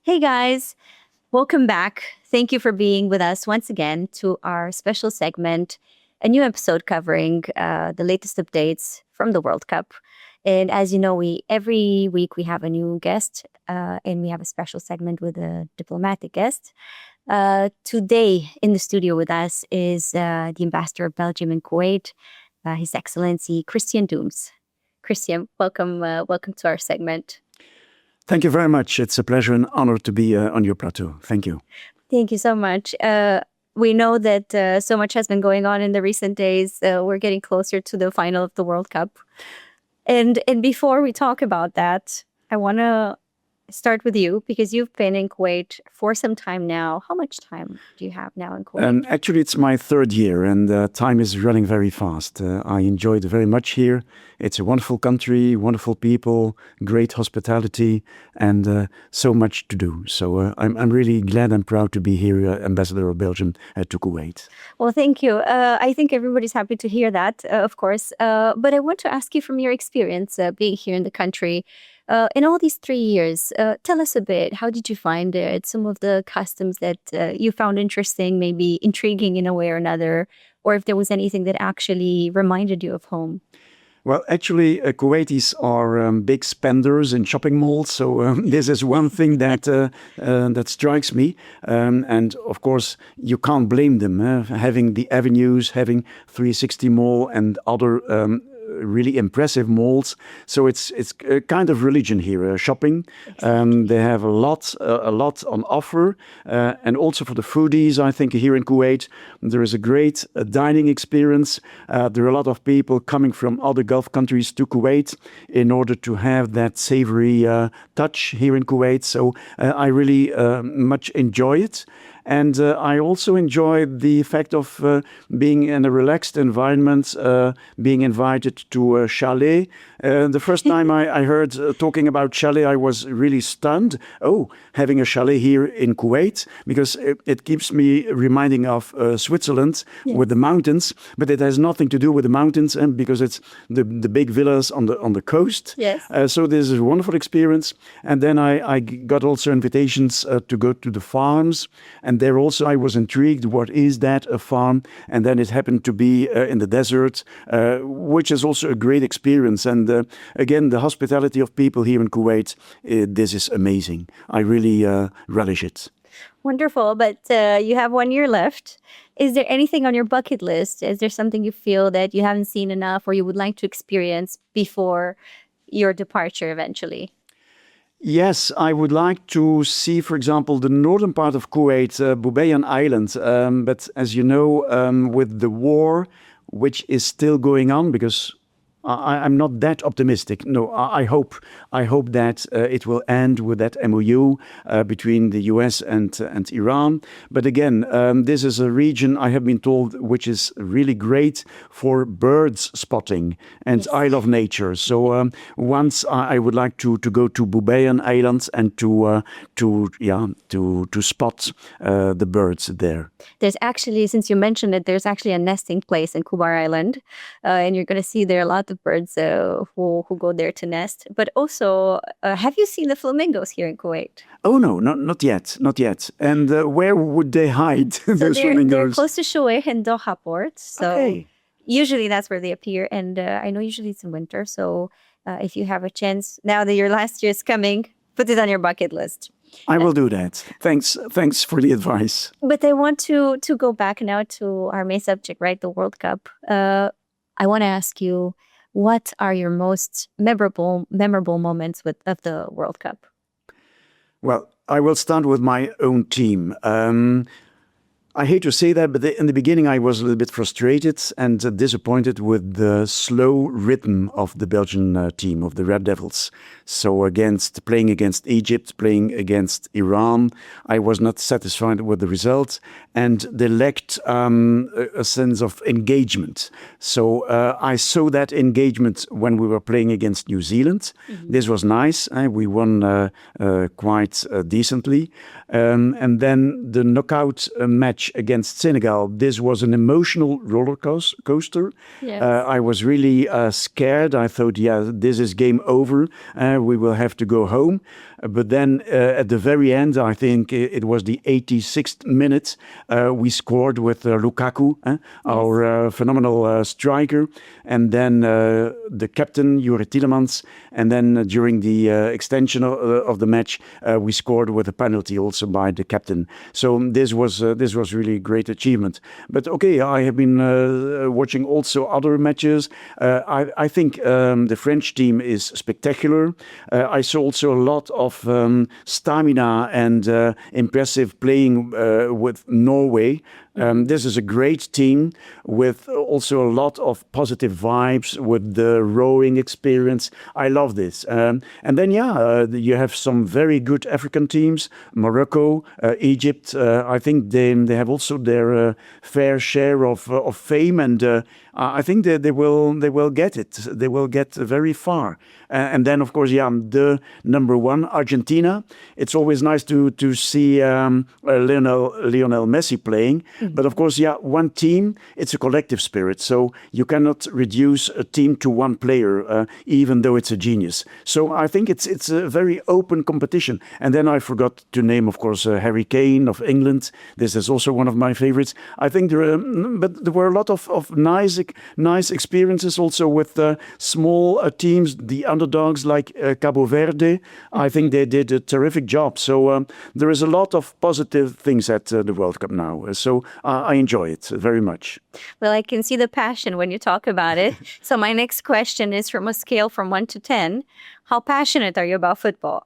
Hey guys, welcome back. Thank you for being with us once again to our special segment, a new episode covering the latest updates from the World Cup. And as you know, we every week we have a new guest, and we have a special segment with a diplomatic guest. Today in the studio with us is the ambassador of Belgium in Kuwait, His Excellency Christian Dooms. Christian, welcome to our segment. Thank you very much. It's a pleasure and honor to be on your plateau. Thank you. Thank you so much. We know that so much has been going on in the recent days. We're getting closer to the final of the World Cup. And before we talk about that, I want to start with you because you've been in Kuwait for some time now. How much time do you have now in Kuwait? Actually, it's my third year and time is running very fast. I enjoyed very much here. It's a wonderful country, wonderful people, great hospitality, and so much to do. So I'm really glad and proud to be here, Ambassador of Belgium to Kuwait. Well, thank you. I think everybody's happy to hear that, of course. But I want to ask you from your experience being here in the country, in all these 3 years, tell us a bit, how did you find it? Some of the customs that you found interesting, maybe intriguing in a way or another, or if there was anything that actually reminded you of home. Well, actually, Kuwaitis are big spenders in shopping malls, so this is one thing that strikes me. And of course, you can't blame them. Having the avenues, having 360 Mall and other really impressive malls. So it's a kind of religion here, shopping. They have a lot on offer. And also for the foodies, I think here in Kuwait, there is a great dining experience. There are a lot of people coming from other Gulf countries to Kuwait in order to have that savory touch here in Kuwait. So I really much enjoy it. And I also enjoy the fact of being in a relaxed environment, being invited to a chalet. The first time I heard talking about chalet, I was really stunned. Oh, having a chalet here in Kuwait, because it keeps me reminding of Switzerland. Yes. With the mountains, but it has nothing to do with the mountains, and because it's the big villas on the coast. Yes. So this is a wonderful experience. And then I got also invitations to go to the farms. And there also I was intrigued, what is that, a farm? And then it happened to be in the desert, which is also a great experience. And again, the hospitality of people here in Kuwait, this is amazing. I really relish it. Wonderful, but you have 1 year left. Is there anything on your bucket list? Is there something you feel that you haven't seen enough or you would like to experience before your departure eventually? Yes, I would like to see, for example, the northern part of Kuwait, Boubayan Island. But as you know, with the war, which is still going on, because I'm not that optimistic. No, I hope that it will end with that MOU between the US and Iran. But again, this is a region, I have been told, which is really great for birds spotting, and yes. I love nature. So once I would like to go to Boubayan Islands and to spot the birds there. There's actually, since you mentioned it, there's actually a nesting place in Kubar Island, and you're going to see there a lot of birds who go there to nest. But also, have you seen the flamingos here in Kuwait? Oh no, not yet. And where would they hide, those flamingos? They're close to Shueikh and Doha port. So okay. Usually that's where they appear. And I know usually it's in winter. So if you have a chance, now that your last year is coming, put it on your bucket list. I will do that. Thanks for the advice. But I want to go back now to our main subject, right? The World Cup. I want to ask you, what are your most memorable moments of the World Cup? Well, I will start with my own team. I hate to say that, but in the beginning I was a little bit frustrated and disappointed with the slow rhythm of the Belgian team, of the Red Devils. So playing against Egypt, playing against Iran, I was not satisfied with the result, and they lacked a sense of engagement. So I saw that engagement when we were playing against New Zealand. Mm-hmm. This was nice. We won quite decently. And then the knockout match against Senegal, this was an emotional roller coaster. Yes. I was really scared. I thought, this is game over. We will have to go home. But then at the very end, I think it was the 86th minute, we scored with Lukaku, our phenomenal striker, and then the captain, Jure Tielemans, and then during the extension of the match, we scored with a penalty also by the captain. So this was really a great achievement. But okay, I have been watching also other matches. I think the French team is spectacular. I saw also a lot of stamina and impressive playing with Norway. This is a great team with also a lot of positive vibes with the rowing experience. I love this. And then, you have some very good African teams, Morocco, Egypt. I think they have also their fair share of fame, and I think they will get it. They will get very far. And then, of course, the number one, Argentina. It's always nice to see Lionel Messi playing. But of course, one team, it's a collective spirit. So you cannot reduce a team to one player, even though it's a genius. So I think it's a very open competition. And then I forgot to name, of course, Harry Kane of England. This is also one of my favorites. I think there were a lot of nice experiences also with small teams, the underdogs like Cabo Verde. I think they did a terrific job. So there is a lot of positive things at the World Cup now. So I enjoy it very much. Well, I can see the passion when you talk about it. So my next question is from a scale from 1 to 10. How passionate are you about football?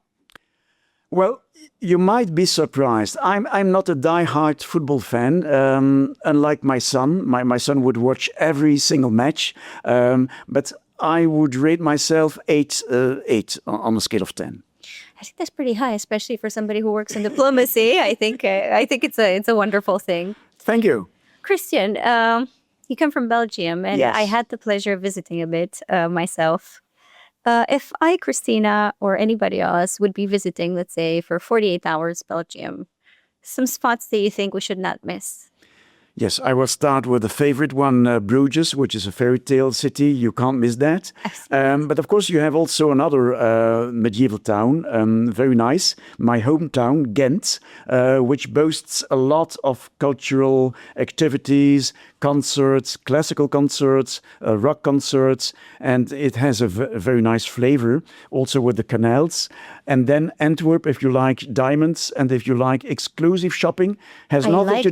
Well, you might be surprised. I'm not a die-hard football fan. Unlike my son, my son would watch every single match. But I would rate myself 8 on a scale of 10. I think that's pretty high, especially for somebody who works in diplomacy. I think it's a wonderful thing. Thank you. Christian, you come from Belgium, and Yes. I had the pleasure of visiting a bit myself. If I, Christina, or anybody else would be visiting, let's say, for 48 hours Belgium, some spots that you think we should not miss? Yes, I will start with the favorite one, Bruges, which is a fairy tale city. You can't miss that. But of course, you have also another medieval town, very nice, my hometown, Ghent, which boasts a lot of cultural activities, concerts, classical concerts, rock concerts, and it has a very nice flavor, also with the canals. And then Antwerp, if you like diamonds and if you like exclusive shopping, has nothing to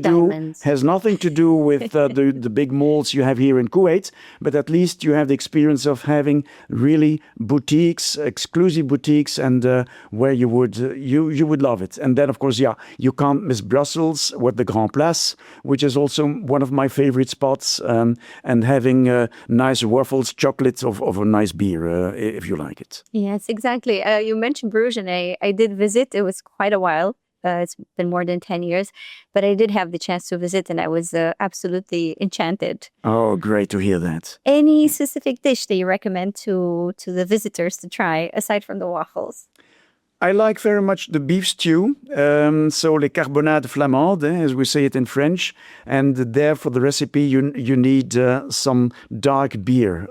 do with the big malls you have here in Kuwait, but at least you have the experience of having really boutiques, exclusive boutiques, and where you would love it. And then, of course, you can't miss Brussels with the Grand Place, which is also one of my favorite spots, and having nice waffles, chocolates, of a nice beer, if you like it. Yes, exactly. You mentioned Bruges, and I did visit. It was quite a while. It's been more than 10 years, but I did have the chance to visit, and I was absolutely enchanted. Oh, great to hear that. Any specific dish that you recommend to the visitors to try, aside from the waffles? I like very much the beef stew, so les carbonades flamandes, as we say it in French. And there, for the recipe, you need some dark beer.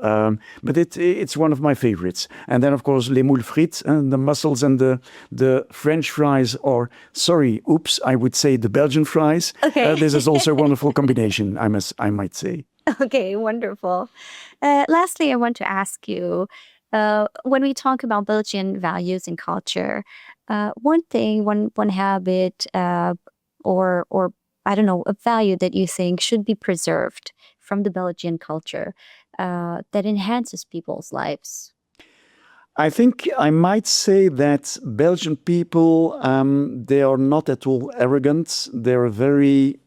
But it's one of my favorites. And then, of course, les moules frites, the mussels and the French fries, or, I would say the Belgian fries. Okay. This is also a wonderful combination, I might say. Okay, wonderful. Lastly, I want to ask you, when we talk about Belgian values and culture, one thing, one habit, or I don't know, a value that you think should be preserved from the Belgian culture that enhances people's lives? I think I might say that Belgian people, they are not at all arrogant. They're very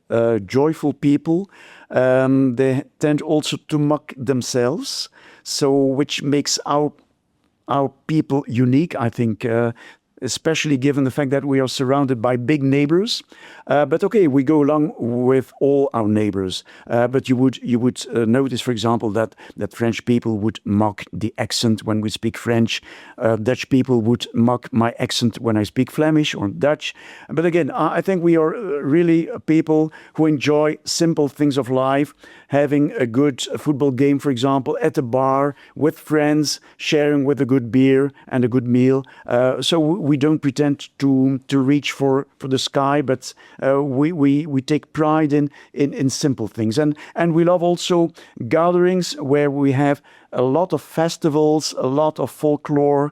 joyful people. They tend also to mock themselves, so which makes our people unique, I think, especially given the fact that we are surrounded by big neighbors. But okay, we go along with all our neighbors. But you would notice, for example, that French people would mock the accent when we speak French. Dutch people would mock my accent when I speak Flemish or Dutch. But again, I think we are really people who enjoy simple things of life, having a good football game, for example, at a bar with friends, sharing with a good beer and a good meal. So we don't pretend to reach for the sky, but we take pride in simple things. And we love also gatherings where we have a lot of festivals, a lot of folklore,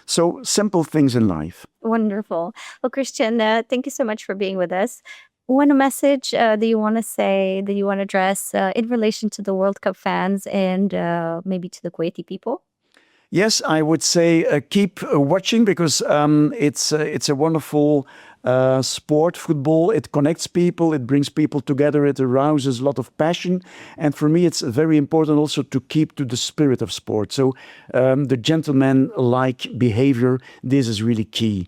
so simple things in life. Wonderful. Well, Christian, thank you so much for being with us. One message that you want to say, that you want to address in relation to the World Cup fans and maybe to the Kuwaiti people? Yes, I would say keep watching, because it's a wonderful sport, football. It connects people, it brings people together, it arouses a lot of passion. And for me, it's very important also to keep to the spirit of sport. So the gentleman-like behavior, this is really key.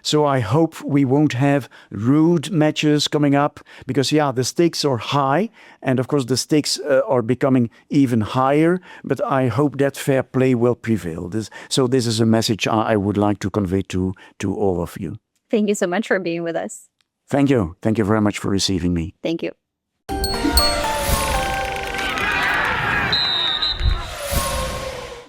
So I hope we won't have rude matches coming up, because the stakes are high. And of course, the stakes are becoming even higher. But I hope that fair play will prevail. So this is a message I would like to convey to all of you. Thank you so much for being with us. Thank you. Thank you very much for receiving me. Thank you.